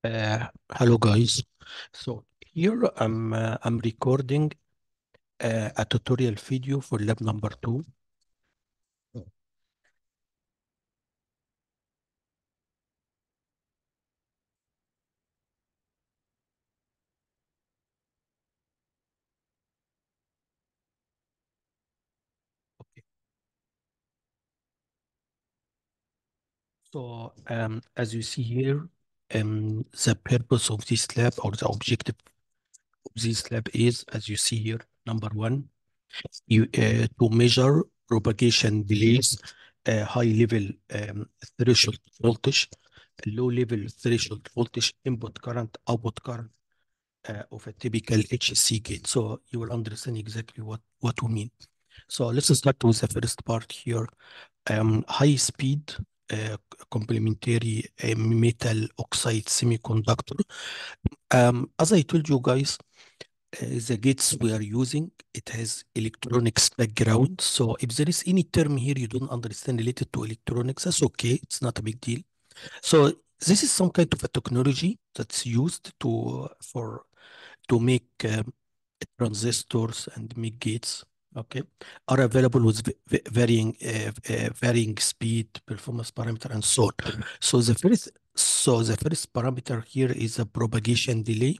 Hello guys. So here I'm recording a tutorial video for lab number 2. Okay. So as you see here, the purpose of this lab or the objective of this lab is, as you see here, number one, to measure propagation delays, high level threshold voltage, low level threshold voltage, input current, output current of a typical HC gate. So you will understand exactly what we mean. So let's start with the first part here. High speed complementary metal oxide semiconductor. As I told you guys, the gates we are using, it has electronics background. So if there is any term here you don't understand related to electronics, that's okay. It's not a big deal. So this is some kind of a technology that's used to make transistors and make gates, okay, are available with varying speed, performance parameter, and so on. So the first parameter here is a propagation delay.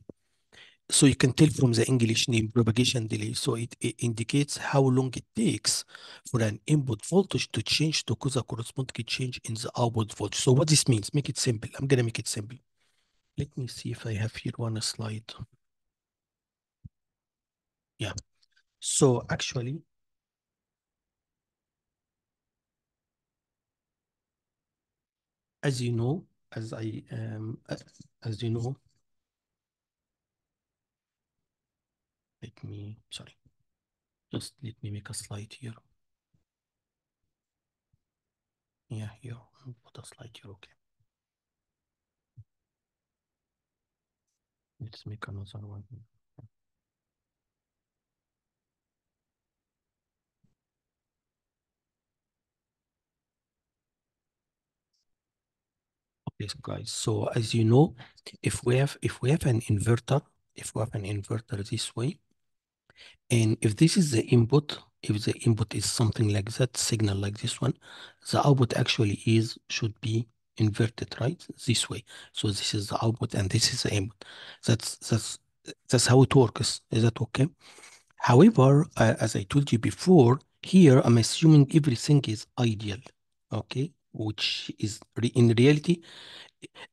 So you can tell from the English name propagation delay. So it indicates how long it takes for an input voltage to change to cause a corresponding change in the output voltage. So what this means, make it simple. I'm gonna make it simple. Let me see if I have here one slide. Yeah. So actually, as you know, as you know, sorry, just let me make a slide here. Yeah, here, I'll put a slide here. Okay, let's make another one. Okay, so guys. So as you know, if we have an inverter, if we have an inverter this way, and if this is the input, if the input is something like that, signal like this one, the output actually should be inverted, right? This way. So this is the output and this is the input. That's how it works. Is that okay? However, as I told you before, here I'm assuming everything is ideal, okay? Which is in reality,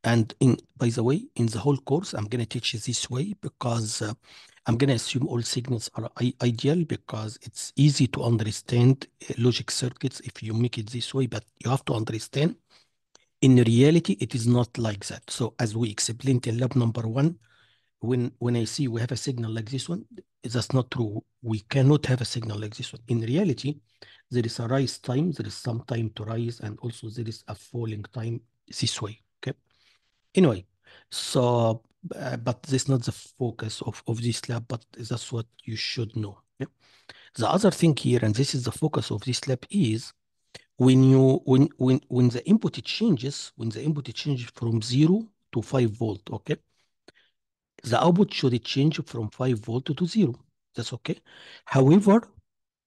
and by the way, in the whole course, I'm gonna teach you this way because I'm gonna assume all signals are ideal because it's easy to understand logic circuits if you make it this way, but you have to understand in reality, it is not like that. So as we explained in lab number 1, when I see we have a signal like this one, that's not true. We cannot have a signal like this one. In reality, there is a rise time, there is some time to rise, and also there is a falling time this way. Okay. Anyway, so but this is not the focus of this lab, but that's what you should know. Yeah? The other thing here, and this is the focus of this lab, is when the input changes, when the input changes from 0 to 5 volt, okay, the output should change from 5 volt to 0. That's okay. However,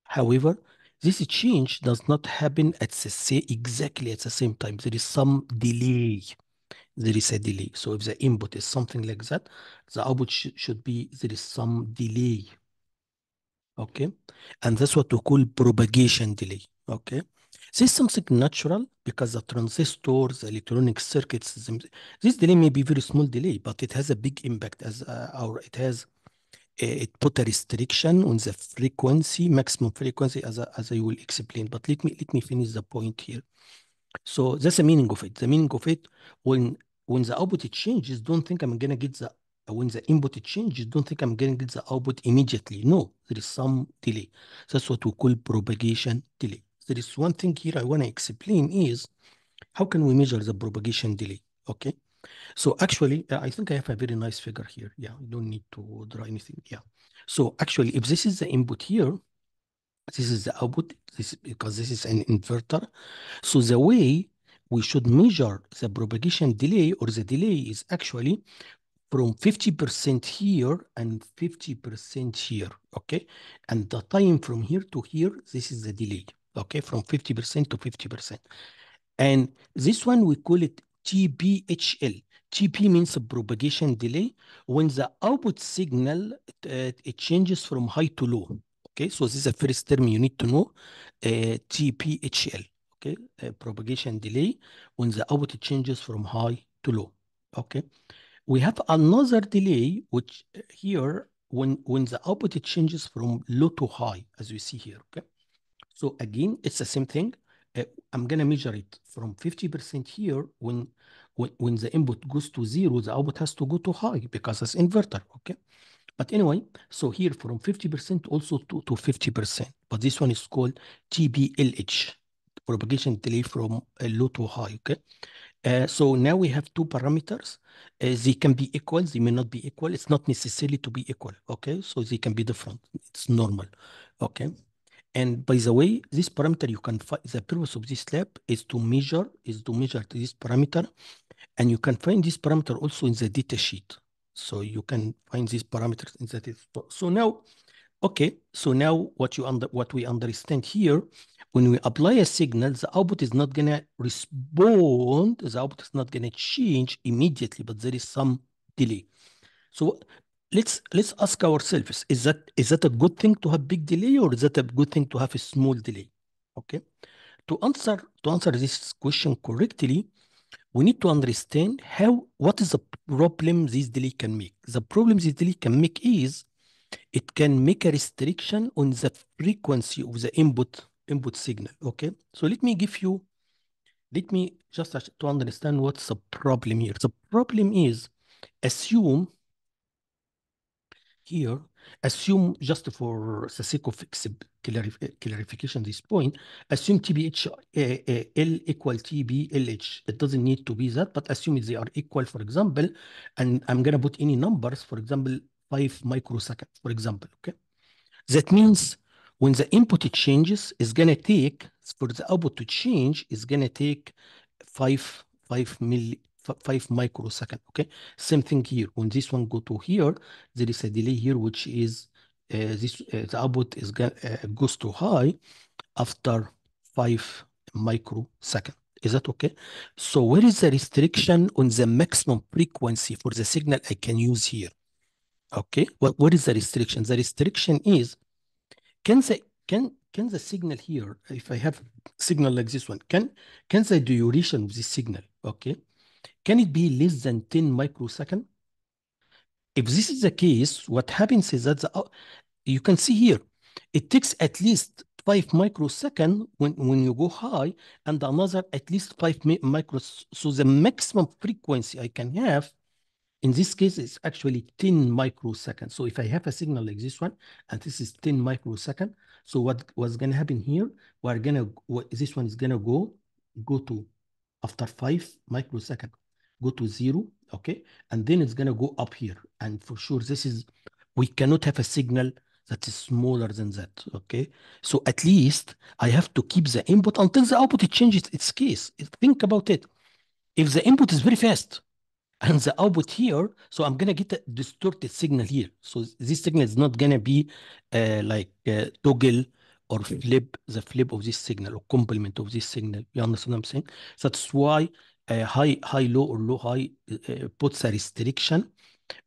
however, this change does not happen exactly at the same time. There is some delay. There is a delay. So if the input is something like that, the output should be, there is some delay. Okay. And that's what we call propagation delay. Okay. This is something natural because the transistors, the electronic circuits, this delay may be very small delay, but it has a big impact or it has it put a restriction on the frequency, maximum frequency, as I will explain. But let me finish the point here. So that's the meaning of it. The meaning of it, when the output changes, don't think I'm gonna get the when the input changes, don't think I'm gonna get the output immediately. No, there is some delay. That's what we call propagation delay. There is one thing here I want to explain is how can we measure the propagation delay? Okay. So actually, I think I have a very nice figure here. Yeah, I don't need to draw anything. Yeah. So actually, if this is the input here, this is the output, this because this is an inverter. So the way we should measure the propagation delay, or the delay is actually from 50% here and 50% here, okay? And the time from here to here, this is the delay, okay? From 50% to 50%. And this one, we call it TPHL. TP means propagation delay. When the output signal, it changes from high to low. Okay, so this is the first term you need to know, TPHL. Okay, propagation delay when the output changes from high to low. Okay, we have another delay, which here, when the output changes from low to high, as you see here. Okay. So again, it's the same thing. I'm gonna measure it from 50% here. When the input goes to zero, the output has to go to high because it's inverter, okay? But anyway, so here from 50% also to 50%. But this one is called TBLH, propagation delay from low to high, okay? So now we have two parameters. They can be equal, they may not be equal. It's not necessarily to be equal, okay? So they can be different. It's normal, okay? And by the way, this parameter you can find, the purpose of this lab is to measure this parameter, and you can find this parameter also in the data sheet. So you can find these parameters in the data. So now, okay, so now what we understand here, when we apply a signal, the output is not gonna respond, the output is not gonna change immediately, but there is some delay. So let's ask ourselves, is that a good thing to have big delay, or is that a good thing to have a small delay? Okay. To answer this question correctly, we need to understand what is the problem this delay can make. The problem this delay can make is it can make a restriction on the frequency of the input signal. Okay. So let me just to understand what's the problem here. The problem is, assume here, assume, just for the sake of clarification this point, assume TBH L equal TBLH. It doesn't need to be that, but assume they are equal, for example, and I'm going to put any numbers, for example, 5 microseconds, for example, okay? That means when the input changes, is going to take, for the output to change, is going to take 5 microsecond. Okay. Same thing here. When this one go to here, there is a delay here, which is the output goes to high after 5 microsecond. Is that okay? So where is the restriction on the maximum frequency for the signal I can use here? Okay. What is the restriction? The restriction is, can the signal here, if I have signal like this one, can the duration of this signal, okay, can it be less than 10 microsecond? If this is the case, what happens is that you can see here, it takes at least 5 microsecond when you go high, and another at least 5 micros. So the maximum frequency I can have in this case, it's actually 10 microseconds. So if I have a signal like this one, and this is 10 microseconds, so what's going to happen here? This one is going to go to, after 5 microseconds, go to 0, okay? And then it's going to go up here. And for sure, we cannot have a signal that is smaller than that, okay? So at least I have to keep the input until the output changes its case. Think about it. If the input is very fast, and the output here, so I'm gonna get a distorted signal here. So this signal is not gonna be like toggle or the flip of this signal, or complement of this signal. You understand what I'm saying? So that's why high low or low high puts a restriction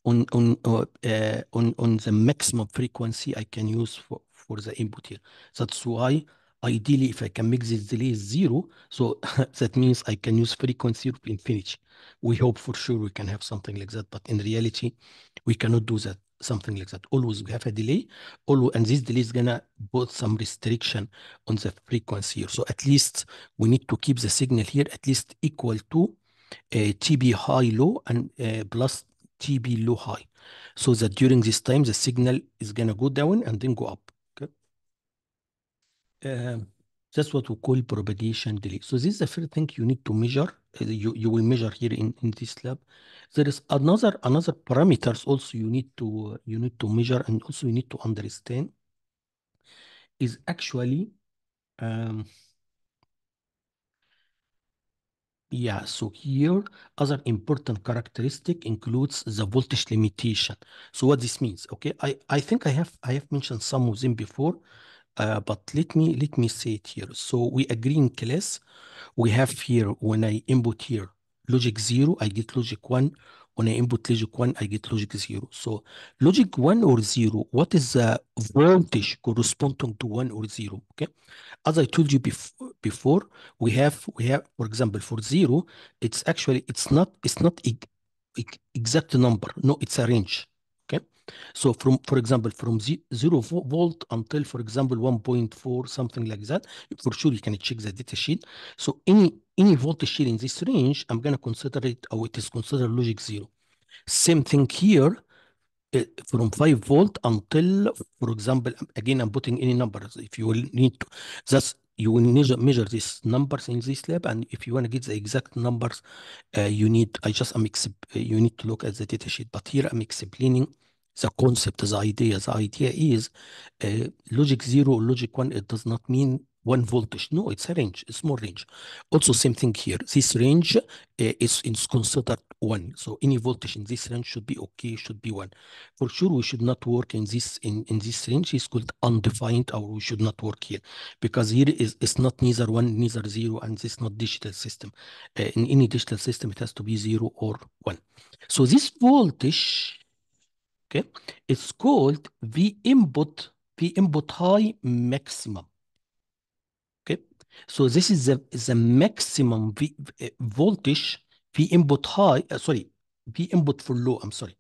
on the maximum frequency I can use for the input here. That's why ideally, if I can make this delay 0, so that means I can use frequency of infinity. We hope for sure we can have something like that, but in reality, we cannot do that, something like that. Always we have a delay, and this delay is gonna put some restriction on the frequency here. So at least we need to keep the signal here at least equal to TB high low and plus TB low high, so that during this time the signal is gonna go down and then go up. Okay. Um, that's what we call propagation delay. So this is the first thing you need to measure. You will measure here in this lab. There is another parameters also you need to measure, and also you need to understand is actually um, Yeah, so here other important characteristic includes the voltage limitation. So what this means, okay? I think I have mentioned some of them before, but let me say it here. So we agree in class. We have here when I input here logic 0, I get logic 1. When I input logic 1, I get logic 0. So logic 1 or 0, what is the voltage corresponding to 1 or 0? Okay. As I told you before, we have, for example, for 0, it's not exact number. No, it's a range. Okay. So for example, from 0 volt until, for example, 1.4, something like that. For sure, you can check the data sheet. So any voltage here in this range, I'm gonna consider it, or it is considered logic 0. Same thing here, from 5 volt until, for example, again, I'm putting any numbers. If you will need to, that's you will measure these numbers in this lab, and if you want to get the exact numbers, you need to look at the data sheet. But here I'm explaining the concept, the idea. The idea is logic 0 or logic 1. It does not mean one voltage. No, it's a range, a small range. Also, same thing here. This range is considered 1. So any voltage in this range should be okay, should be 1. For sure, we should not work in this range. It's called undefined, or we should not work here, because here is it's not neither 1, neither 0, and this is not digital system. In any digital system, it has to be 0 or 1. So this voltage, okay, it's called V input high maximum. Okay, so this is the maximum voltage V input high. Sorry, V input for low. I'm sorry.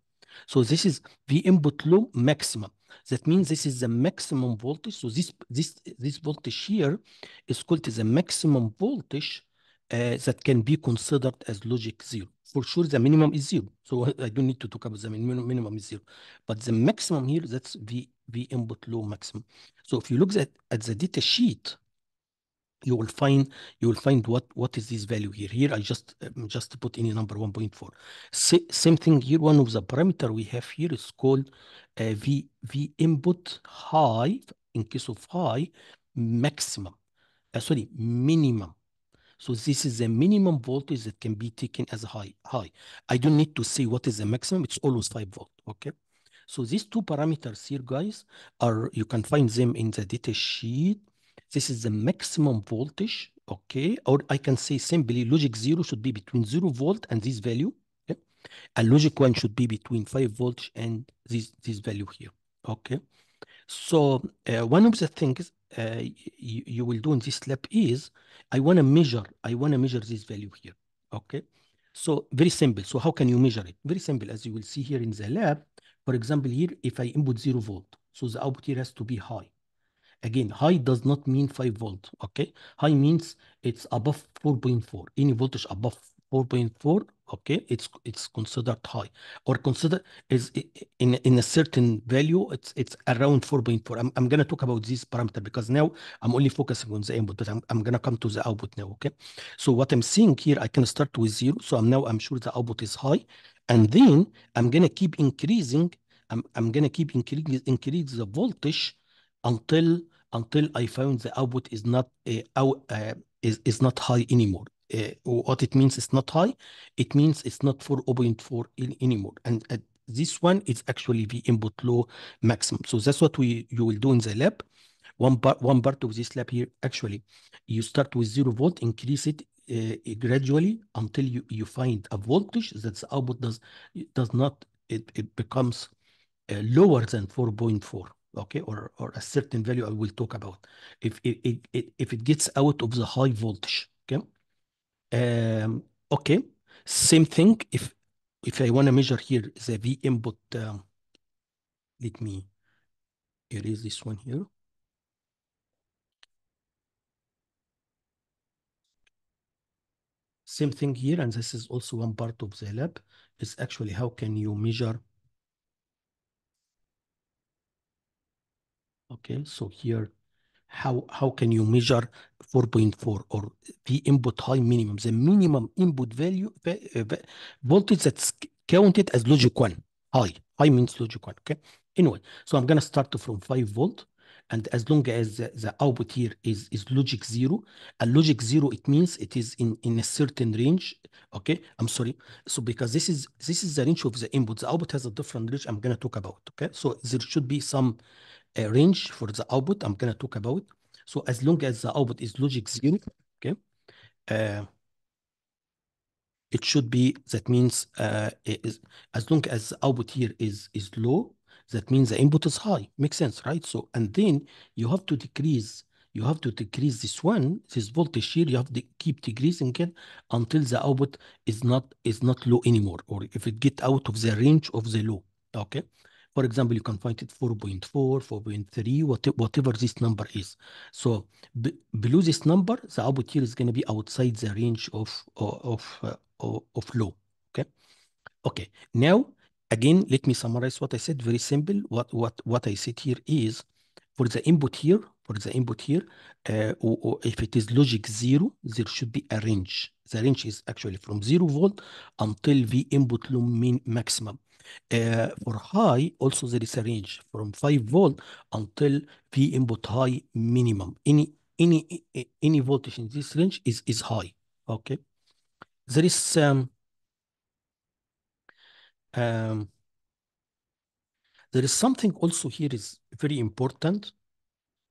So this is V input low maximum. That means this is the maximum voltage. So this voltage here is called the maximum voltage that can be considered as logic 0. For sure, the minimum is 0. So I don't need to talk about the minimum is 0. But the maximum here, that's V input low maximum. So if you look at the data sheet, you will find what is this value here. Here I just put any number 1.4. Same thing here. One of the parameter we have here is called V input high. In case of high, maximum. Sorry, minimum. So this is the minimum voltage that can be taken as a high. I don't need to say what is the maximum. It's always 5 volt. Okay. So these two parameters here, guys, you can find them in the data sheet. This is the maximum voltage, okay? Or I can say simply logic 0 should be between 0 volt and this value, okay? And logic 1 should be between 5 volts and this value here, okay? So one of the things you will do in this lab is I want to measure this value here, okay? So very simple. So how can you measure it? Very simple. As you will see here in the lab, for example, here, if I input 0 volt, so the output here has to be high. Again, high does not mean 5 volt, okay? High means it's above 4.4. Any voltage above 4.4, okay, it's considered high, or consider is in a certain value, it's around 4.4. I'm gonna talk about this parameter because now I'm only focusing on the input, but I'm gonna come to the output now, okay? So what I'm seeing here, I can start with 0, so I'm sure the output is high, and then I'm gonna keep increasing. I'm gonna keep increase the voltage until I found the output is not is not high anymore. What it means it's not high, it means it's not 4.4 anymore. And this one is actually the input low maximum. So that's what you will do in the lab. One part of this lab here, actually, you start with 0 volt, increase it gradually until you find a voltage that the output does not, it becomes lower than 4.4, okay, or a certain value I will talk about. If it gets out of the high voltage, okay. Okay, same thing. If I want to measure here the V input, let me erase this one here. Same thing here, and this is also one part of the lab, is actually how can you measure. Okay, so here, how can you measure 4.4 or the input high minimum, the minimum input value voltage that's counted as logic 1. High means logic 1, okay? Anyway, so I'm gonna start from 5 volt. And as long as the output here is logic zero, and logic zero, it means it is in a certain range. Okay, I'm sorry. So because this is the range of the input, the output has a different range I'm gonna talk about. Okay, so there should be some range for the output I'm gonna talk about. So as long as the output is logic zero, okay, uh, it should be, that means as long as the output here is low, that means the input is high. Makes sense, right? So, and then you have to decrease, this one, this voltage here, you have to keep decreasing it until the output is not low anymore, or if it get out of the range of the low. Okay, for example, you can find it 4.4, 4.3, whatever this number is. So below this number, the output here is going to be outside the range of low. Okay. Okay. Now, again, let me summarize what I said. Very simple. What I said here is, for the input here, if it is logic zero, there should be a range. The range is actually from 0 volt until V input low maximum. For high, also there is a range from 5 volt until V input high minimum. Any voltage in this range is high. Okay. There is um, there is something also here is very important.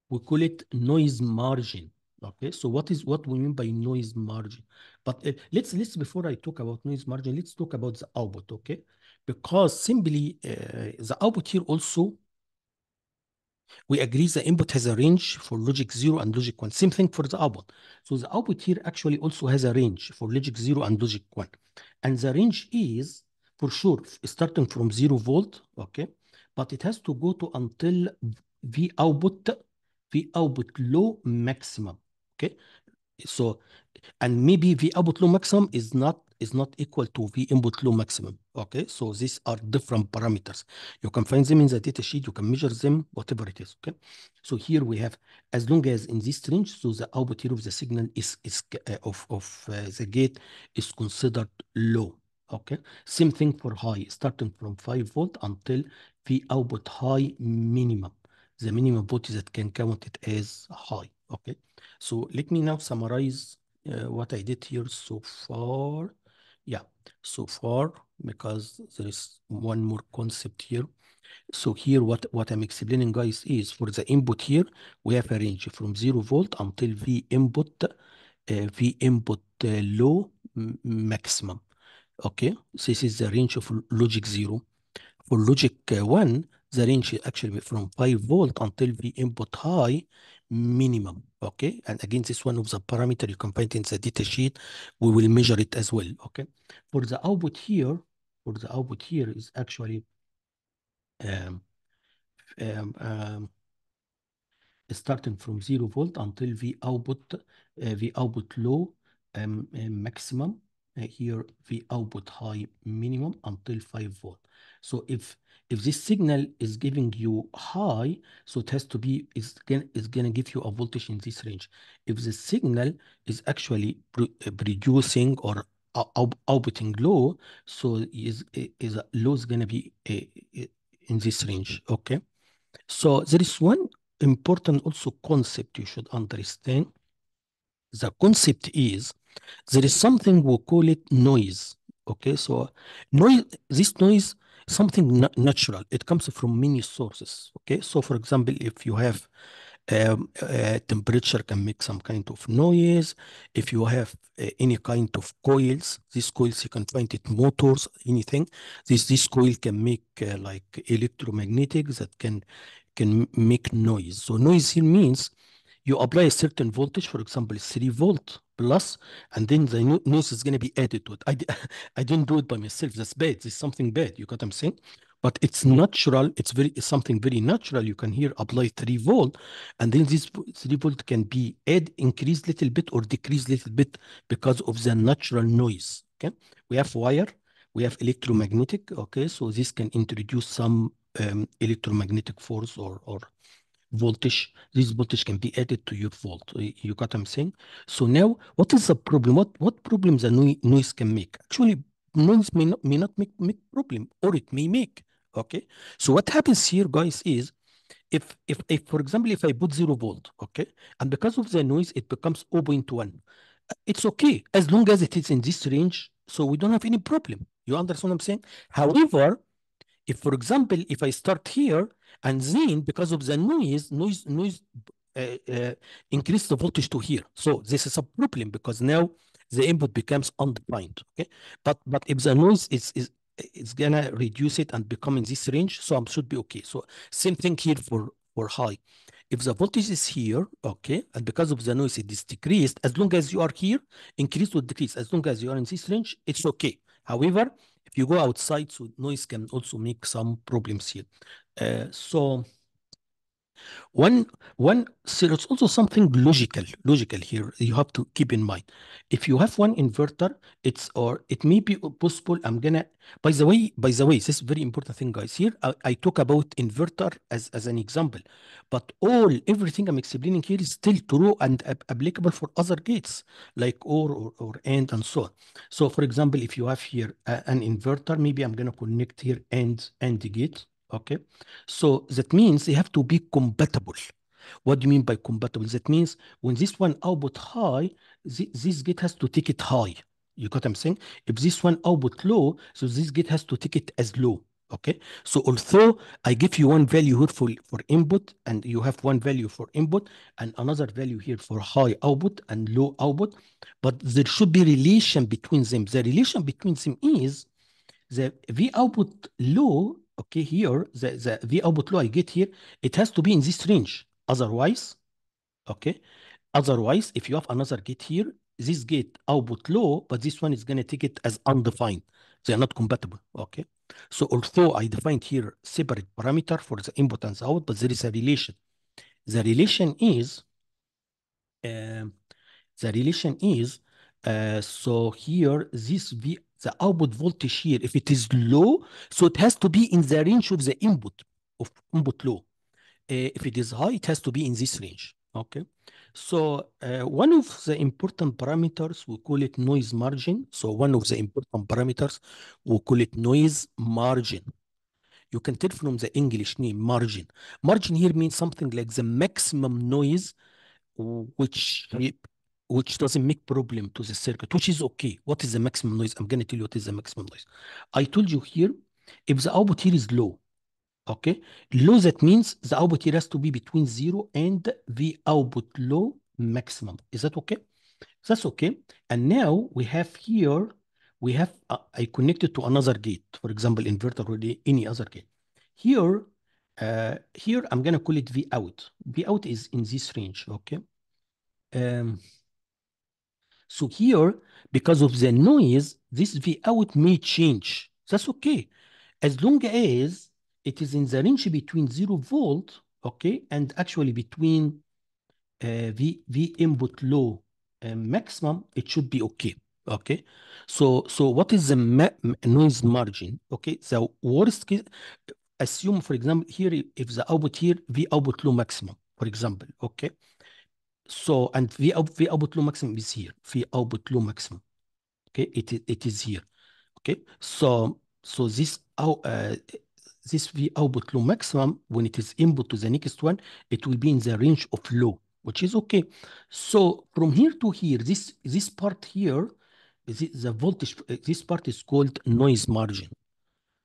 We call it noise margin. Okay, so what we mean by noise margin? But let's before I talk about noise margin, let's talk about the output. Okay, because simply the output here also, we agree the input has a range for logic 0 and logic 1. Same thing for the output. So the output here actually also has a range for logic 0 and logic 1. And the range is, for sure, starting from 0 volt, okay? But it has to go to until V output, low maximum, okay? So, and maybe V output low maximum is not equal to V input low maximum. Okay, so these are different parameters. You can find them in the data sheet. You can measure them, whatever it is. Okay, so here we have, as long as in this range, so the output here of the signal of the gate is considered low. Okay, same thing for high, starting from 5 volt until V output high minimum, the minimum voltage that can count it as high. Okay, so let me now summarize what I did here so far. Yeah, so far, because there is one more concept here. So here, what I'm explaining, guys, is for the input here, we have a range from 0 volt until V input low maximum. Okay, so this is the range of logic 0. For logic 1, the range is actually from 5 volt until V input high minimum. Okay, and again, this one of the parameter you can find in the data sheet. We will measure it as well. Okay, for the output here, is actually um, um, um, starting from 0 volt until V output low maximum. Here V output high minimum until 5 volt. So if this signal is giving you high, so it has to be, is gonna give you a voltage in this range. If the signal is actually producing or outputting low, so is low is gonna be in this range. Okay. So there is one important also concept you should understand. The concept is, there is something we call it noise. Okay, so this noise, something natural. It comes from many sources. Okay, so for example, if you have temperature can make some kind of noise. If you have any kind of coils, these coils you can find it motors, anything. This coil can make like electromagnetic that can make noise. So noise here means you apply a certain voltage, for example, 3 volt plus, and then the noise is going to be added to it. I didn't do it by myself. That's bad. It's something bad. You got what I'm saying? But it's natural. It's something very natural. You can here apply 3 volt, and then this 3 volt can be increase little bit or decrease little bit because of the natural noise. Okay, we have wire, we have electromagnetic. Okay, so this can introduce some electromagnetic force or voltage. This voltage can be added to your volt. You got what I'm saying? So now, what is the problem? What problems a noise can make? Actually, noise may not make problem, or it may make. Okay. So what happens here, guys, is if for example, if I put 0 volt, okay, and because of the noise, it becomes 0.1, it's okay as long as it is in this range, so we don't have any problem. You understand what I'm saying? However, if, for example, if I start here and then because of the noise uh, uh, increase the voltage to here. So this is a problem because now the input becomes undefined. Okay, but if the noise is it's gonna reduce it and become in this range, so I should be okay. So same thing here for high. If the voltage is here, okay, and because of the noise it is decreased, as long as you are here, increase or decrease, as long as you are in this range, it's okay. However, if you go outside, so noise can also make some problems here. So one, so it's also something logical here. You have to keep in mind. If you have one inverter, it's or it may be possible. I'm gonna. By the way, this is very important thing, guys. Here, I talk about inverter as an example, but everything I'm explaining here is still true and applicable for other gates like or and so on. So, for example, if you have here an inverter, maybe I'm gonna connect here and the gate. Okay. So that means they have to be compatible. What do you mean by compatible? That means when this one output high, this gate has to take it high. You got what I'm saying? If this one output low, so this gate has to take it as low. Okay. So although I give you one value here for input, and you have one value for input and another value here for high output and low output, but there should be relation between them. The relation between them is the V output low, okay, here, the V output low I get here, it has to be in this range. Otherwise, okay, otherwise, if you have another gate here, this gate output low, but this one is going to take it as undefined. They are not compatible, okay? So although I defined here separate parameter for the input and the output, but there is a relation. The relation is, um, the relation is, so here, the output voltage here, if it is low, so it has to be in the range of the input, of input low. If it is high, it has to be in this range. Okay. So one of the important parameters, we call it noise margin. So one of the important parameters, we call it noise margin. You can tell from the English name, margin. Margin here means something like the maximum noise which which doesn't make problem to the circuit, which is okay. What is the maximum noise? I'm going to tell you what is the maximum noise. I told you here, if the output here is low, okay, low, that means the output here has to be between 0 and the output low maximum. Is that okay? That's okay. And now we have here, I connected to another gate, for example, inverter or any other gate. Here I'm going to call it V out. V out is in this range, okay? Um, so here, because of the noise, this V out may change. That's okay. As long as it is in the range between 0 volt, okay, and actually between V input low maximum, it should be okay. Okay. So what is the noise margin? Okay. The worst case, assume, for example, here, if the output here, V output low maximum, for example, okay. So, and V output low maximum is here. V output low maximum. Okay, it is here. Okay, so this V output low maximum, when it is input to the next one, it will be in the range of low, which is okay. So from here to here, this part here, the voltage, this part is called noise margin.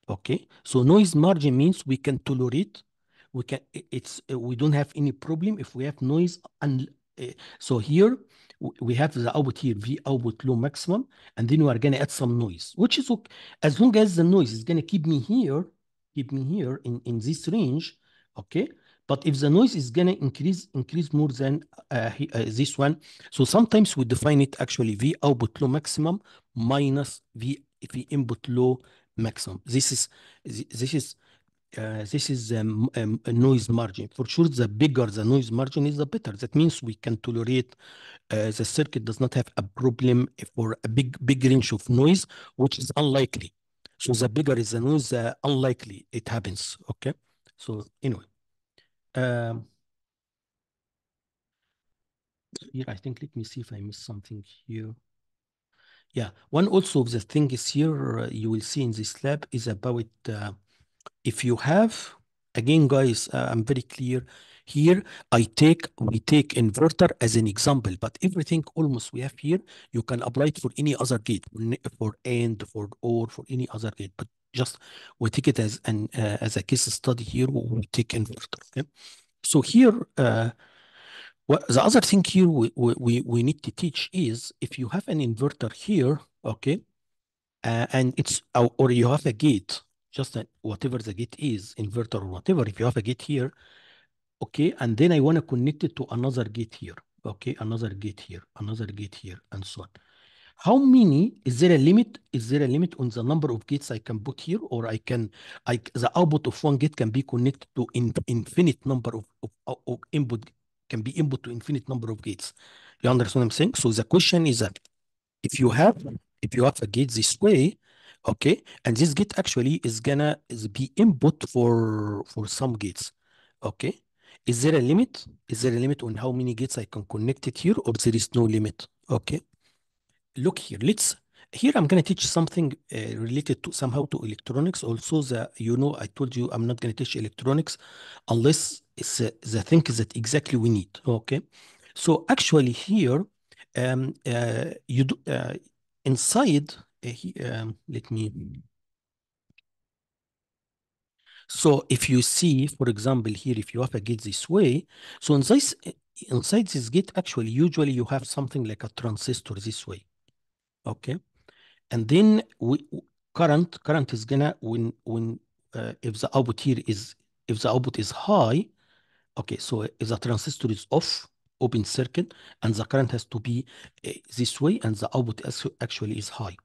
Okay, so noise margin means we can tolerate, we don't have any problem if we have noise. And so here we have the output here, V output low maximum, and then we are going to add some noise, which is okay as long as the noise is going to keep me here in this range. Okay, but if the noise is going to increase more than this one, so sometimes we define it actually V output low maximum minus V input low maximum. This is a noise margin. For sure, the bigger the noise margin is, the better. That means we can tolerate, the circuit does not have a problem for a big range of noise, which is unlikely. So the bigger is the noise, the unlikely it happens. Okay. So anyway, um, here I think, let me see if I missed something here. Yeah, one also of the things here you will see in this lab is about if you have Again, guys, I'm very clear here. We take inverter as an example, but everything almost we have here, you can apply it for any other gate, for AND, for OR, for any other gate. But just we take it as a case study here. We take inverter. Okay. So here, the other thing here we need to teach is if you have an inverter here, okay, and or you have a gate, just whatever the gate is, inverter or whatever. If you have a gate here, okay, and then I want to connect it to another gate here, okay, another gate here, another gate here, and so on. How many, is there a limit? Is there a limit on the number of gates I can put here, or the output of one gate can be connected to infinite number of input, can be input to infinite number of gates. You understand what I'm saying? So the question is that if you have if you have a gate this way, okay, and this gate actually is be input for some gates, okay, is there a limit? Is there a limit on how many gates I can connect it here, or there is no limit? Okay, look here. Here I'm going to teach something related to somehow to electronics. Also, I told you I'm not going to teach electronics unless it's the thing that exactly we need. Okay, so actually here, you do inside. Let me. So if you see, for example, here, if you have a gate this way, so inside this gate, actually, usually you have something like a transistor this way. Okay. And then current is gonna when if the output here is if the output is high, okay, so if the transistor is off, open circuit, and the current has to be this way, and the output actually is high.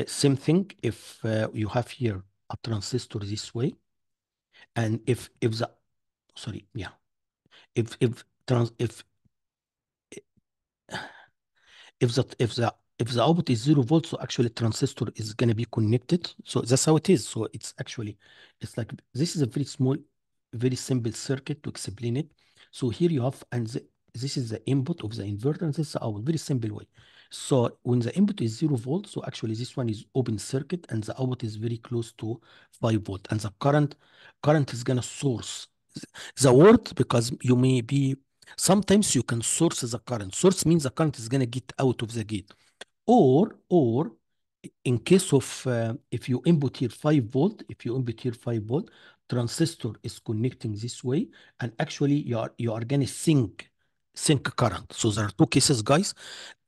Same thing if you have here a transistor this way, and if the sorry, yeah, if trans if the output is 0 volts, so actually transistor is going to be connected. So that's how it is. So it's like this is a very small, very simple circuit to explain it. So here you have, this is the input of the inverter, and this is the output. Very simple way. So when the input is 0 volts, so actually this one is open circuit, and the output is very close to 5 volt, and the current is gonna source the word, because you may be sometimes you can source the current. Source means the current is going to get out of the gate. Or in case of if you input here 5 volt, if you input here 5 volt, transistor is connecting this way, and actually you are going to sync current. So there are two cases, guys.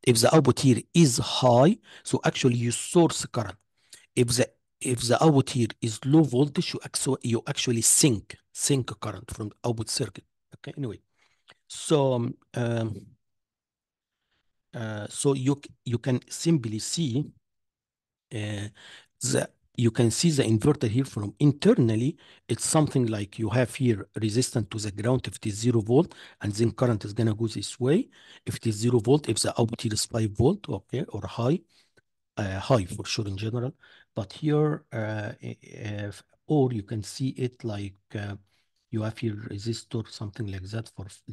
If the output here is high, so actually you source current. If the output here is low voltage, you actually sync current from the output circuit. Okay, anyway. So you can simply see uh, the you can see the inverter here from internally. It's something like you have here resistant to the ground if it is 0 volt, and then current is gonna go this way. If it is 0 volt, if the output here is 5 volt, okay, or high for sure in general. But here, or you can see it like you have here resistor, something like that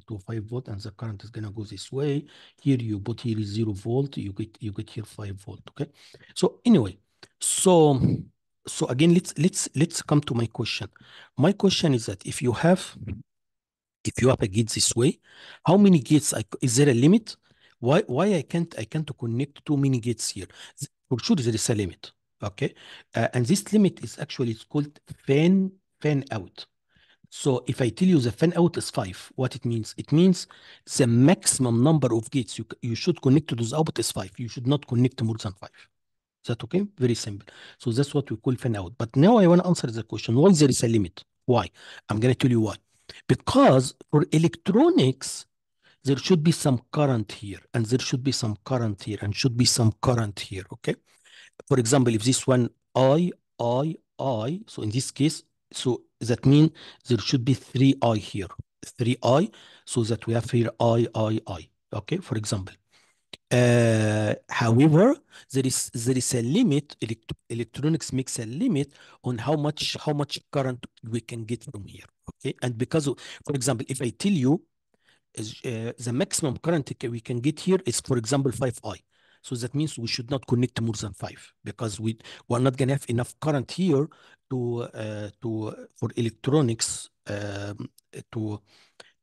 to 5 volt, and the current is gonna go this way. Here you put here is 0 volt, you get here 5 volt. Okay. So anyway, so so again, let's come to my question. My question is that if you have a gate this way, how many gates is there a limit? Why I can't connect too many gates here? For sure there is a limit. Okay, and this limit is actually it's called fan out. So if I tell you the fan out is 5, what it means? It means the maximum number of gates you should connect to this output is 5. You should not connect more than 5. Is that okay? Very simple. So that's what we call fan out. But now I want to answer the question, why there is a limit? Why? I'm going to tell you why. Because for electronics, there should be some current here, and there should be some current here, and should be some current here, okay? For example, if this one I, so in this case, so that means there should be 3I here. 3I, so that we have here I. Okay, for example. However, there is a limit. Electronics makes a limit on how much current we can get from here. Okay, and because of, for example, if I tell you the maximum current we can get here is, for example, 5I. So that means we should not connect more than 5 because we're not going to have enough current here to for electronics to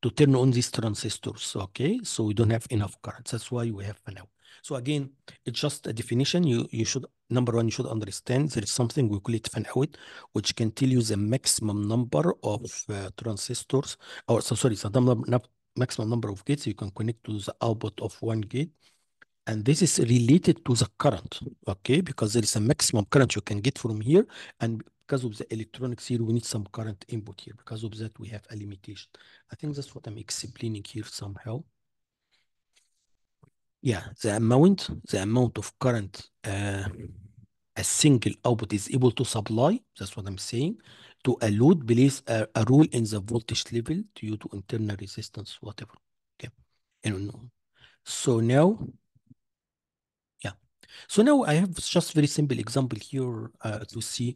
to turn on these transistors. Okay, so we don't have enough current. That's why we have fan out. So again, it's just a definition. You should, number one, you should understand there is something we call it fan out, which can tell you the maximum number of transistors, or so sorry, the maximum number of gates you can connect to the output of one gate. And this is related to the current, okay? Because there is a maximum current you can get from here. And because of the electronics here, we need some current input here. Because of that, we have a limitation. I think that's what I'm explaining here somehow. Yeah, the amount of current a single output is able to supply, that's what I'm saying, to a load plays a role in the voltage level due to internal resistance, whatever. Okay. I don't know. So now, yeah. So now I have just very simple example here to see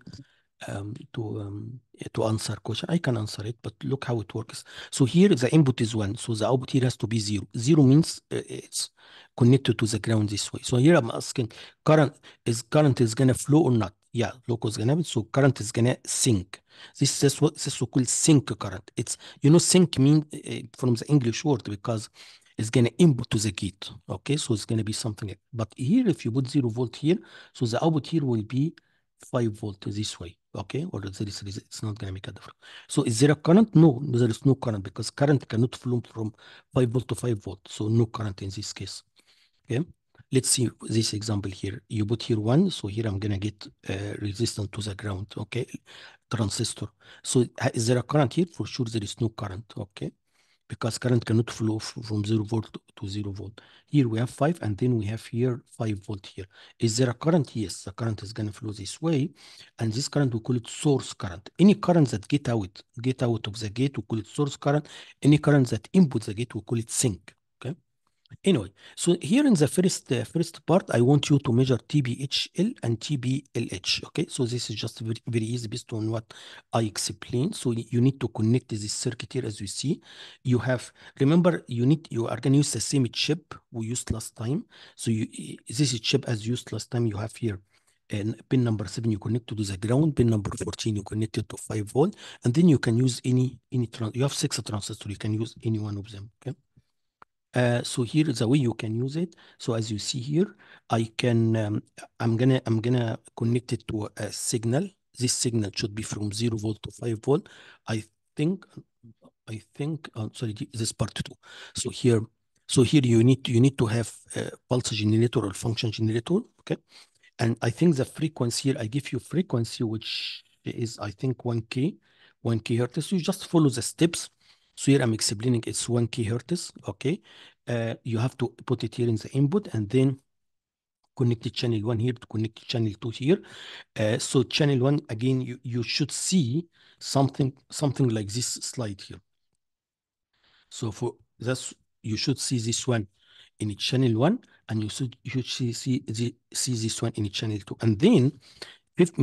to answer question. I can answer it, but look how it works. So here the input is 1, so the output here has to be 0. 0 means it's connected to the ground this way. So here I'm asking current is gonna flow or not? Yeah, look what's gonna happen. So current is gonna sink. This what this is so-called sink current. It's sink mean from the English word because it's gonna input to the gate. Okay, so it's gonna be something like. But here, if you put 0 volt here, so the output here will be 5 volt this way, okay? Or there is, it's not going to make a difference. So is there a current? No, there is no current because current cannot flow from 5 volt to 5 volt. So no current in this case, okay? Let's see this example here. You put here 1, so here I'm going to get resistance to the ground, okay? Transistor. So is there a current here? For sure there is no current, okay? Because current cannot flow from 0 volt to 0 volt. Here we have 5, and then we have here 5 volt here. Is there a current? Yes, the current is going to flow this way, and this current we call it source current. Any current that get out of the gate, we call it source current. Any current that input the gate, we call it sink. Okay. Anyway, so here in the first part, I want you to measure TBHL and TBLH. Okay, so this is just very, very easy based on what I explained. So you need to connect this circuit here as you see. You have, remember, you are going to use the same chip we used last time. So this is chip as used last time. You have here and pin number 7 you connect to the ground, pin number 14 you connect it to 5 volt, and then you can use you have 6 transistors, you can use any one of them. Okay. So here is the way you can use it. So as you see here, I can I'm gonna connect it to a signal. This signal should be from 0 volt to 5 volt. I think sorry, this part 2. So here you need to have a pulse generator or function generator. Okay. And I think the frequency here, I give you frequency, which is, I think, 1K, 1K hertz. You just follow the steps. So here I'm explaining it's 1K hertz, okay? You have to put it here in the input and then connect the channel 1 here to connect channel 2 here. So channel 1, again, you should see something like this slide here. So for that's you should see this one in channel 1, and you should see this one in channel 2. And then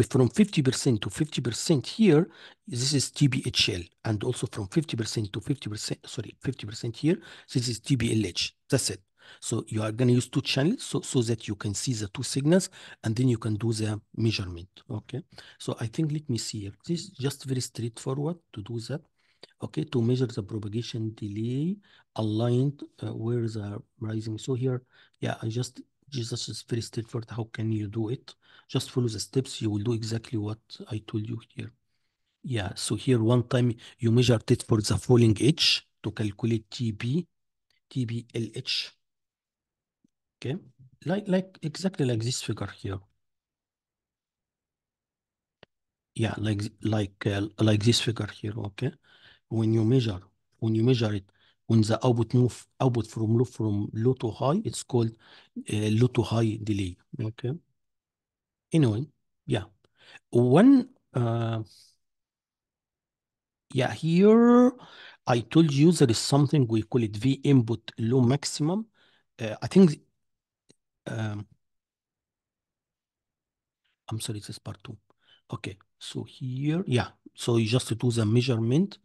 from 50% to 50% here, this is TBHL. And also from 50% to 50%, sorry, 50% here, this is TBLH. That's it. So you are going to use 2 channels so that you can see the 2 signals, and then you can do the measurement. Okay. So I think, let me see here. This is just very straightforward to do that. Okay, to measure the propagation delay aligned where the rising. So here, yeah, Jesus is very straightforward. How can you do it? Just follow the steps. You will do exactly what I told you here. Yeah, so here one time you measured it for the falling edge to calculate TBLH. Okay, like exactly like this figure here. Yeah, like this figure here. Okay, when you measure it, when the output from low to high, it's called low to high delay. Okay. Anyway, yeah. One yeah, here I told you there is something we call it V input low maximum. I think um, I'm sorry, this is part 2. Okay, so here, yeah. So you just do the measurement.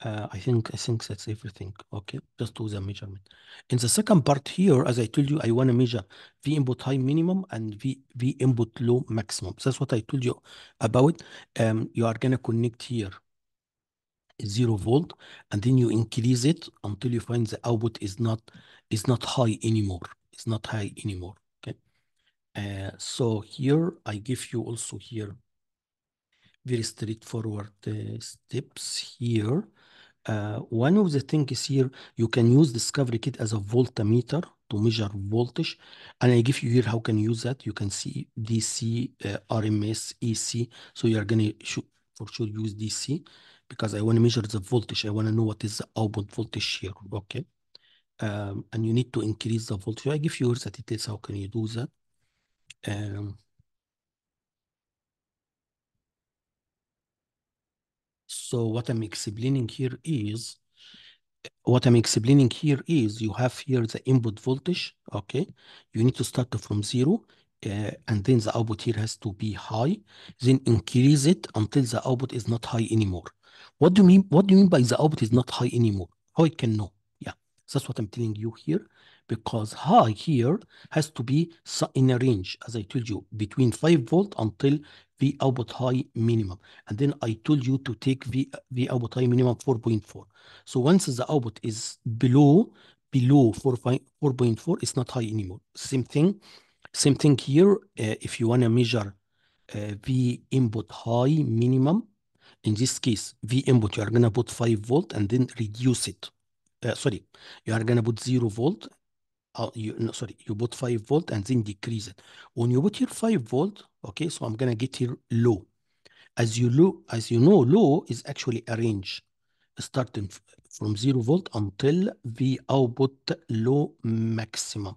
I think that's everything. Okay, just do the measurement. In the second part here, as I told you, I want to measure V input high minimum and V input low maximum. That's what I told you about. You are gonna connect here 0 volt, and then you increase it until you find the output is not high anymore. It's not high anymore. Okay. So here I give you also here very straightforward steps here. One of the things here, you can use Discovery Kit as a voltmeter to measure voltage. And I give you here how can you use that. You can see DC, RMS, AC. So you are going to for sure use DC because I want to measure the voltage. I want to know what is the output voltage here. Okay. And you need to increase the voltage. I give you here the details. How can you do that? Um, so what I'm explaining here is you have here the input voltage, okay? You need to start from zero, and then the output here has to be high, then increase it until the output is not high anymore. What do you mean? What do you mean by the output is not high anymore? How I can know? Yeah, that's what I'm telling you here, because high here has to be in a range, as I told you, between 5 volt until V output high minimum. And then I told you to take V output high minimum 4.4. So once the output is below 4.4, it's not high anymore. Same thing here. If you want to measure V input high minimum, in this case, V input, you are going to put 5 volt and then reduce it. Sorry, you are going to put 0 volt. No, sorry, you put 5 volt and then decrease it. When you put here 5 volt, okay, so I'm going to get here low. As you know, low is actually a range starting from 0 volt until the output low maximum.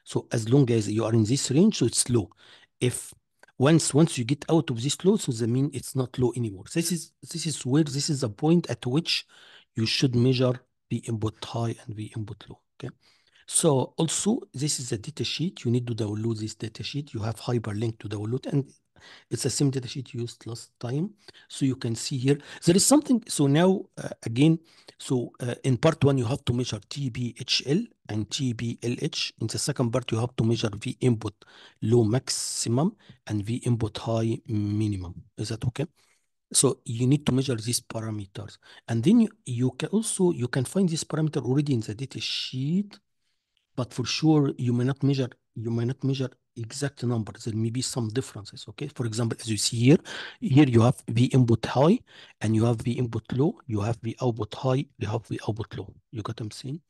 So as long as you are in this range, so it's low. If once you get out of this low, so that means it's not low anymore. This is the point at which you should measure the input high and the input low. Okay. So also this is a data sheet. You need to download this data sheet. You have hyperlink to download, and it's the same data sheet used last time. So you can see here, there is something. So now again, so in part one, you have to measure TBHL and TBLH. In the second part, you have to measure V input low maximum and V input high minimum. Is that okay? So you need to measure these parameters. And then you can also, you can find this parameter already in the data sheet, but for sure you may not measure exact numbers. There may be some differences. Okay, for example, as you see here you have V input high and you have V input low, you have V output high, you have V output low. You got what I'm saying?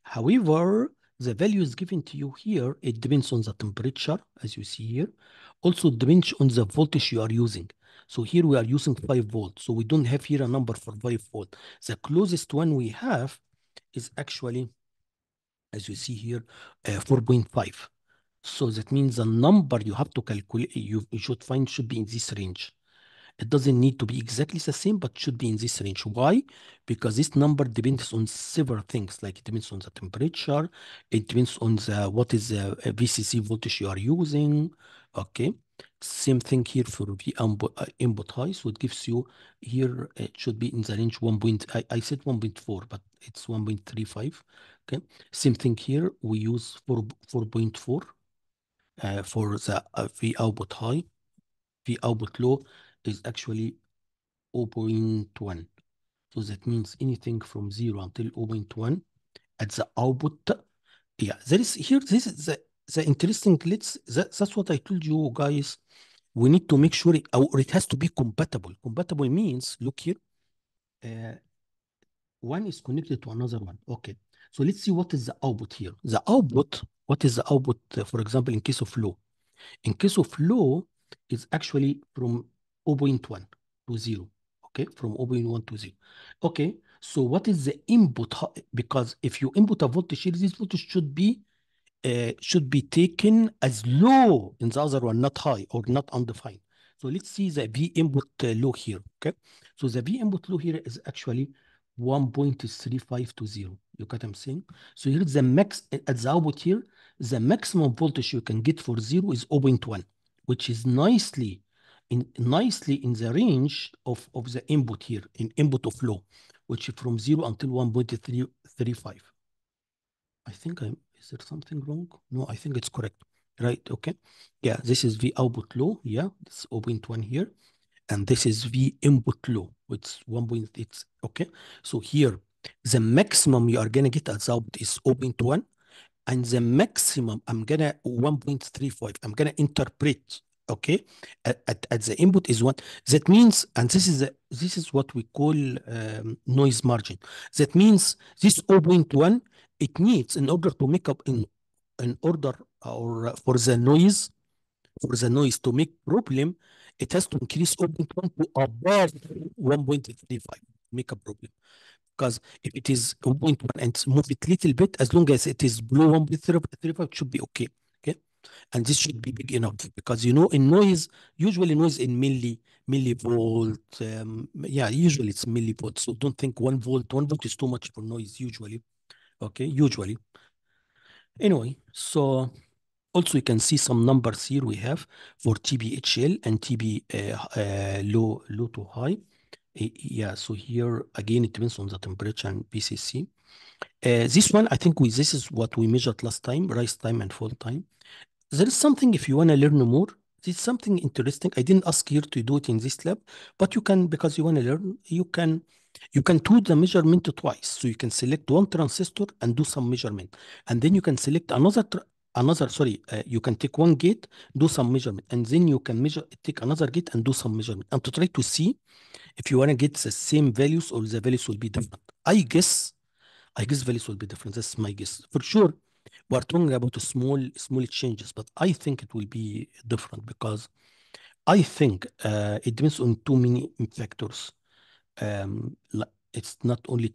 However, the value is given to you here. It depends on the temperature, as you see here. Also it depends on the voltage you are using. So here we are using 5 volt, so we don't have here a number for 5 volt. The closest one we have is actually, as you see here, 4.5. So that means the number you have to calculate, you should find should be in this range. It doesn't need to be exactly the same, but should be in this range. Why? Because this number depends on several things, like it depends on the temperature, it depends on the what is the VCC voltage you are using. Okay. Same thing here for V input high. So it gives you here, it should be in the range 1. I said 1.4, but it's 1.35. Okay. Same thing here. We use 4.4 for the V output high. V output low is actually 0.1. So that means anything from 0 until 0.1 at the output. Yeah, there is here, this is the interesting, that's what I told you guys. We need to make sure or it has to be compatible. Compatible means, look here, uh, one is connected to another one. Okay, so let's see what is the output here. What is the output, for example, in case of low? In case of low, it's actually from zero point 0.1 to 0. Okay, from 0.1 to 0. Okay, so what is the input? Because if you input a voltage here, this voltage should be taken as low in the other one, not high or not undefined. So let's see the V input low here. Okay, so the V input low here is actually 1.3520. You got what I'm saying? So here the max at the output here, the maximum voltage you can get for 0 is 0.1, which is nicely in the range of the input here, in input of low. which from 0 until 1.335. I think is there something wrong? No, I think it's correct. Right, okay. Yeah, this is the output low. Yeah, it's 0.1 here. And this is the input low. It's 1.8. Okay. So here, the maximum you are gonna get as output is 0.1, and the maximum I'm gonna 1.35. I'm gonna interpret, okay, at the input is 1. That means, and this is what we call noise margin. That means this 0.1, it needs, in order to make up in order, or for the noise to make problem, it has to increase 0.1 to above 1.35, make a problem. Because if it is 0.1 and move it little bit, as long as it is below 1.35, it should be okay. Okay. And this should be big enough, because in noise, usually noise in millivolt. Yeah, usually it's millivolt. So don't think 1 volt. 1 volt is too much for noise usually. Okay, usually. Anyway, so also you can see some numbers here we have for TBHL and TB low to high. Yeah, so here again it depends on the temperature and BCC. This one, I think this is what we measured last time, rise time and fall time. There is something, if you want to learn more, there's something interesting. I didn't ask you to do it in this lab, but you can, because you want to learn, you can do the measurement twice. So you can select one transistor and do some measurement, and then you can select you can take one gate, do some measurement, and then you can take another gate and do some measurement, and to try to see if you want to get the same values or the values will be different. I guess values will be different. That's my guess. For sure, we're talking about small changes, but I think it will be different, because I think it depends on too many factors. It's not only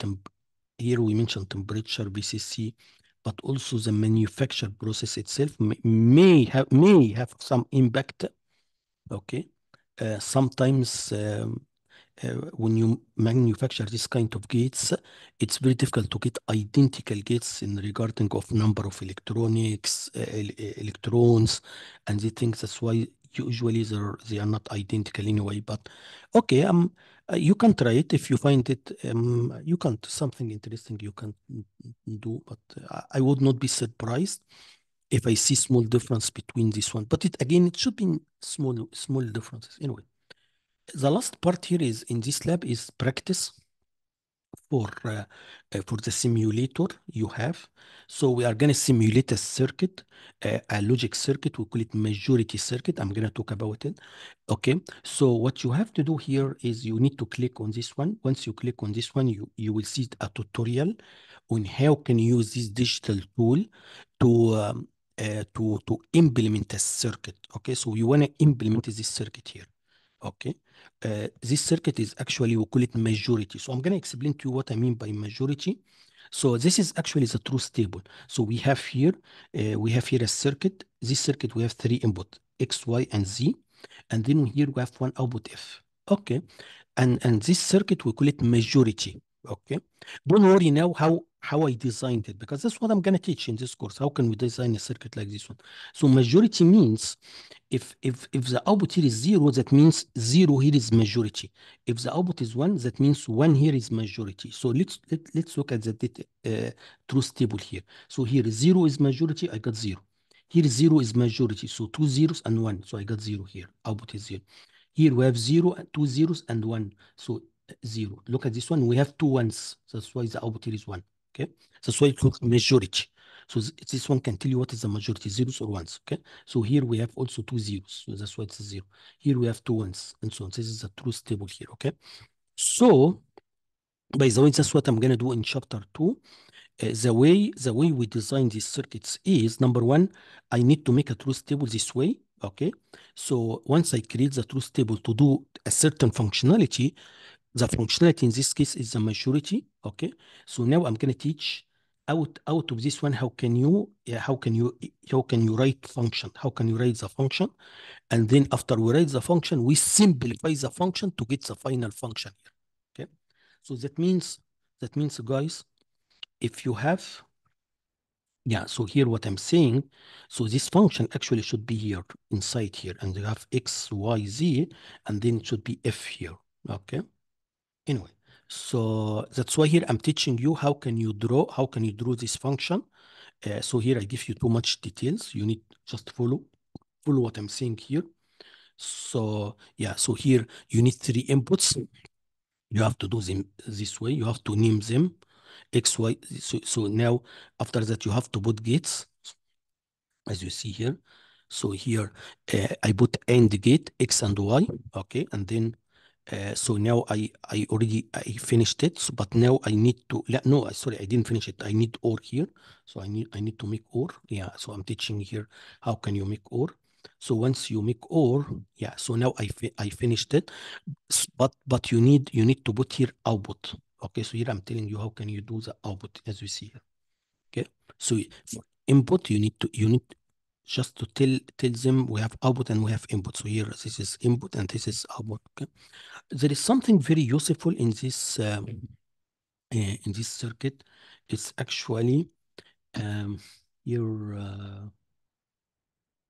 here we mentioned temperature, BCC, but also the manufacture process itself may have some impact. Okay, sometimes when you manufacture this kind of gates, it's very difficult to get identical gates in regarding of number of electronics, electrons, and the things. That's why usually they are not identical anyway. But okay, you can try it if you find it. You can something interesting you can do, but I would not be surprised if I see small difference between this one. But it should be small differences anyway. The last part here is in this lab is practice for the simulator you have. So we are going to simulate a circuit, a logic circuit. We call it majority circuit. I'm going to talk about it. Okay. So what you have to do here is you need to click on this one. Once you click on this one, you will see a tutorial on how can you use this digital tool to to implement a circuit. Okay. So you want to implement this circuit here. Okay. This circuit is actually, we call it majority. So I'm going to explain to you what I mean by majority. So this is actually the truth table. So we have here a circuit. This circuit, we have three input, X, Y, and Z. And then here we have one output F. Okay. And this circuit, we call it majority. Okay. Don't worry now how I designed it, because that's what I'm going to teach in this course. How can we design a circuit like this one? So majority means if the output here is 0, that means 0 here is majority. If the output is 1, that means 1 here is majority. So let's look at the data, truth table here. So here 0 is majority, I got 0. Here 0 is majority, so two zeros and 1, so I got 0 here. Output is 0. Here we have 0, two zeros and 1, so 0. Look at this one, we have two ones, that's why the output here is 1. Okay, that's why it looks majority. So this one can tell you what is the majority, zeros or ones. Okay, so here we have also two zeros, so that's why it's a 0. Here we have two ones, and so on. This is the truth table here. Okay, so by the way, that's what I'm gonna do in chapter 2. The way we design these circuits is, number one, I need to make a truth table this way. Okay, so once I create the truth table to do a certain functionality, the functionality in this case is the majority. Okay, so now I'm going to teach out of this one, how can you write function, how can you write the function, and then after we write the function, we simplify the function to get the final function here. Okay, so that means guys, if you have, yeah, so here what I'm saying, so this function actually should be here inside here, and you have x, y, z, and then it should be f here. Okay, anyway, So that's why here I'm teaching you how can you draw this function. So here I give you too much details. You need just follow what I'm saying here. So yeah, so here you need three inputs. You have to do them this way. You have to name them X, Y. So now after that you have to put gates as you see here. So here I put AND gate X and Y. Okay, and then so now I already I finished it. So, but now I need to no sorry I didn't finish it. I need OR here. So I need to make OR. Yeah. So I'm teaching here how can you make OR. So once you make OR, yeah. So now I finished it. But you need to put here output. Okay. So here I'm telling you how can you do the output as we see here. Okay. So for input you need just to tell them we have output and we have input. So here this is input and this is output. Okay. There is something very useful in this circuit. It's actually um, your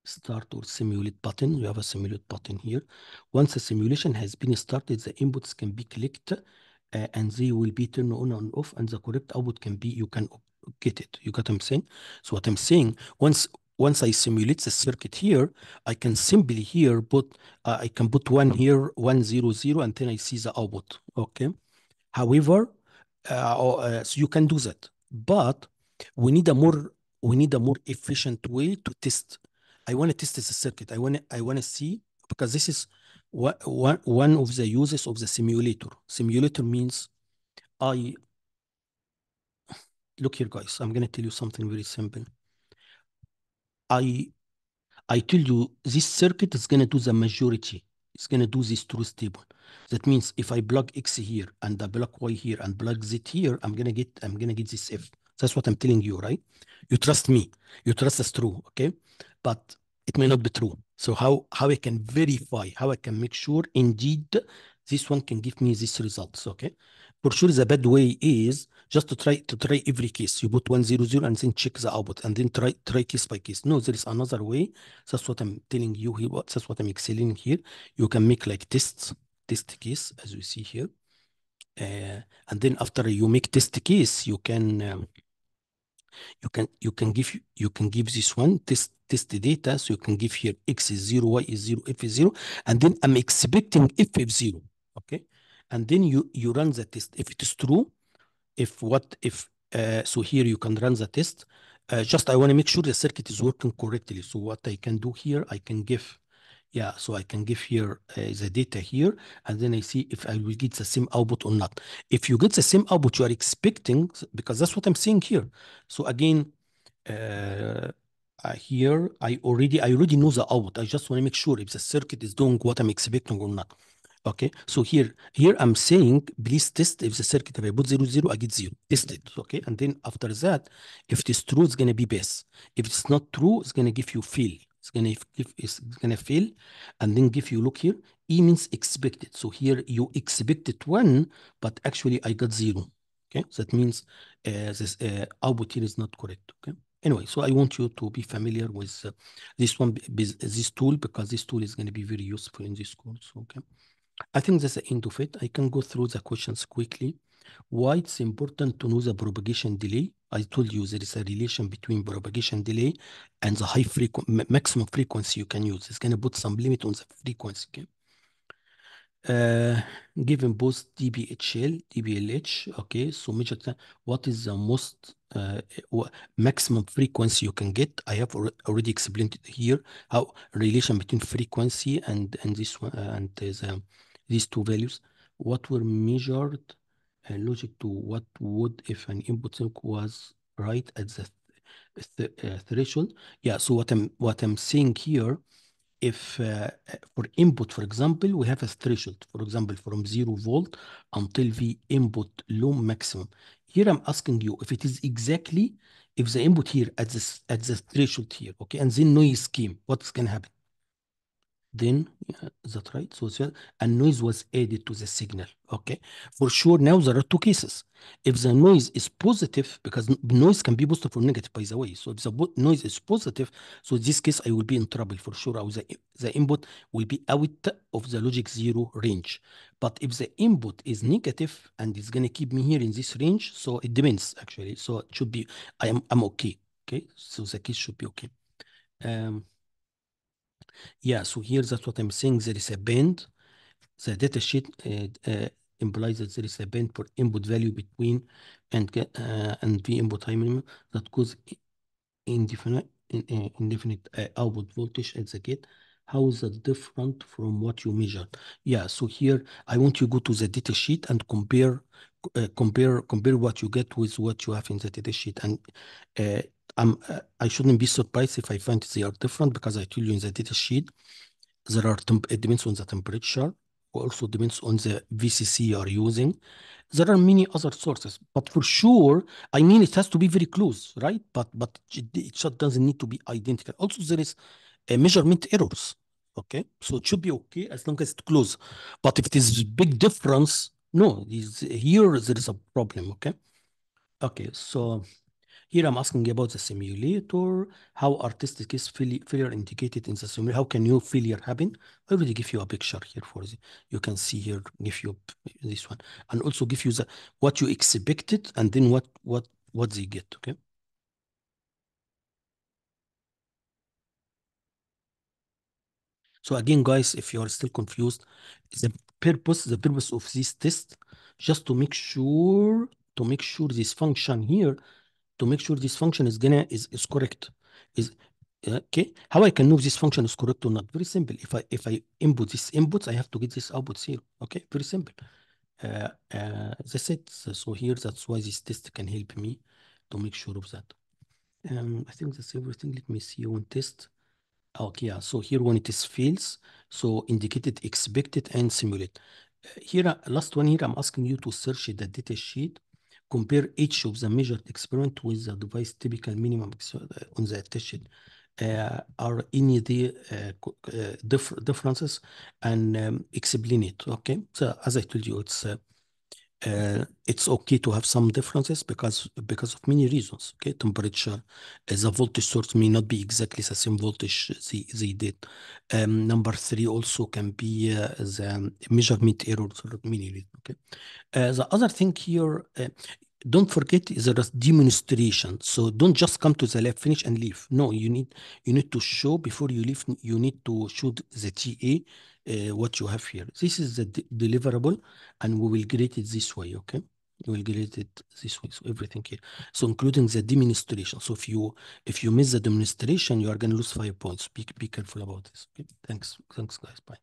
start or simulate button. You have a simulate button here. Once the simulation has been started, the inputs can be clicked and they will be turned on and off, and the correct output can be you can get it. You got what I'm saying? So what I'm saying, once I simulate the circuit here, I can simply here put I can put one here, 100, and then I see the output. Okay. However, so you can do that, but we need a more we need a more efficient way to test. I want to test the circuit. I want to see because this is one of the uses of the simulator. Simulator means I look here, guys. I'm gonna tell you something very simple. I I tell you this circuit is gonna do the majority. It's gonna do this truth table. That means if I plug X here and I plug Y here and plug Z here, I'm gonna get this F. That's what I'm telling you, right? You trust me. You trust us true, okay? But it may not be true. So how I can verify, how I can make sure indeed this one can give me these results, okay? For sure, the bad way is just to try every case. You put 100 and then check the output and then try case by case. No, there is another way. That's what I'm telling you here. That's what I'm excelling here. You can make like test case as we see here. And then after you make test case, you can give this one test the data. So you can give here X is 0, Y is 0, F is 0, and then I'm expecting F is 0. Okay. And then you run the test. If it is true, so here you can run the test. Just I want to make sure the circuit is working correctly. So what I can do here, I can give, yeah, so I can give here the data here, and then I see if I will get the same output or not. If you get the same output you are expecting, because that's what I'm seeing here. So again, uh, here I already know the output. I just want to make sure if the circuit is doing what I'm expecting or not. Okay, so here I'm saying please test if the circuit, if I put 0 0 I get 0. Test it. Okay, and then after that, if it is true, it's gonna be base. If it's not true, it's gonna give you fail. It's gonna fail, and then give you, look here, E means expected. So here you expected 1, but actually I got 0. Okay, that means this output here is not correct. Okay. Anyway, so I want you to be familiar with this tool, because this tool is going to be very useful in this course. Okay. I think that's the end of it. I can go through the questions quickly. Why it's important to know the propagation delay? I told you there is a relation between propagation delay and the maximum frequency you can use. It's going to put some limit on the frequency. Okay? Uh, Given both dBHL, dBLH, okay, so measure what is the most maximum frequency you can get. I have already explained it here, how relation between frequency and this one and these two values. What were measured logic to what would if an input sync was right at the threshold. Yeah, so what I'm saying here, if for input, for example, we have a threshold, for example, from 0 volt until we input low maximum. Here I'm asking you if it is exactly, if the input here at the threshold here, okay, and then noise scheme, what's going to happen? Then, is that right? So, and noise was added to the signal. Okay. For sure, now there are two cases. If the noise is positive, because noise can be positive or negative, by the way. So if the noise is positive, so in this case, I will be in trouble for sure. Or the input will be out of the logic 0 range. But if the input is negative and it's gonna keep me here in this range, so it depends actually. So it should be, I'm okay. Okay. So the case should be okay. Um, yeah, so here that's what I'm saying. There is a band. The data sheet implies that there is a band for input value between and V input time minimum that cause indefinite output voltage at the gate. How is that different from what you measured? Yeah, so here I want you to go to the data sheet and compare what you get with what you have in the data sheet. And uh, I shouldn't be surprised if I find they are different, because I told you in the data sheet there are it depends on the temperature, also depends on the VCC you are using. There are many other sources, but for sure, I mean, it has to be very close, right? But it just doesn't need to be identical. Also, there is a measurement errors. Okay, so it should be okay as long as it's close. But if it is big difference, no, here there is a problem. Okay, okay, so. Here I'm asking about the simulator. How artistic is failure indicated in the simulator? How can your failure happen? I already give you a picture here for you. You can see here, give you this one, and also give you the what you expected and then what they get. Okay. So again, guys, if you are still confused, the purpose of this test, just to make sure this function here, to make sure this function is correct. Is okay. How I can know if this function is correct or not? Very simple. If I input this inputs, I have to get this outputs here. Okay, very simple. That's it. So here, that's why this test can help me to make sure of that. I think that's everything. Let me see one test. Okay, yeah. So here when it is fails, so indicated expected and simulate. Here, last one here, I'm asking you to search the data sheet, compare each of the measured experiment with the device typical minimum on the test sheet. Are any of the differences, and explain it. Okay, so as I told you, it's okay to have some differences because of many reasons. Okay, temperature, the voltage source may not be exactly the same voltage they did. Number three also can be the measurement errors for many reasons. Okay, the other thing here. Don't forget there is demonstration. So don't just come to the lab, finish and leave. No, you need to show before you leave. You need to show the TA what you have here. This is the deliverable, and we will grade it this way. Okay, we will grade it this way. So everything here. So including the demonstration. So if you miss the demonstration, you are going to lose 5 points. Be careful about this. Okay, thanks guys. Bye.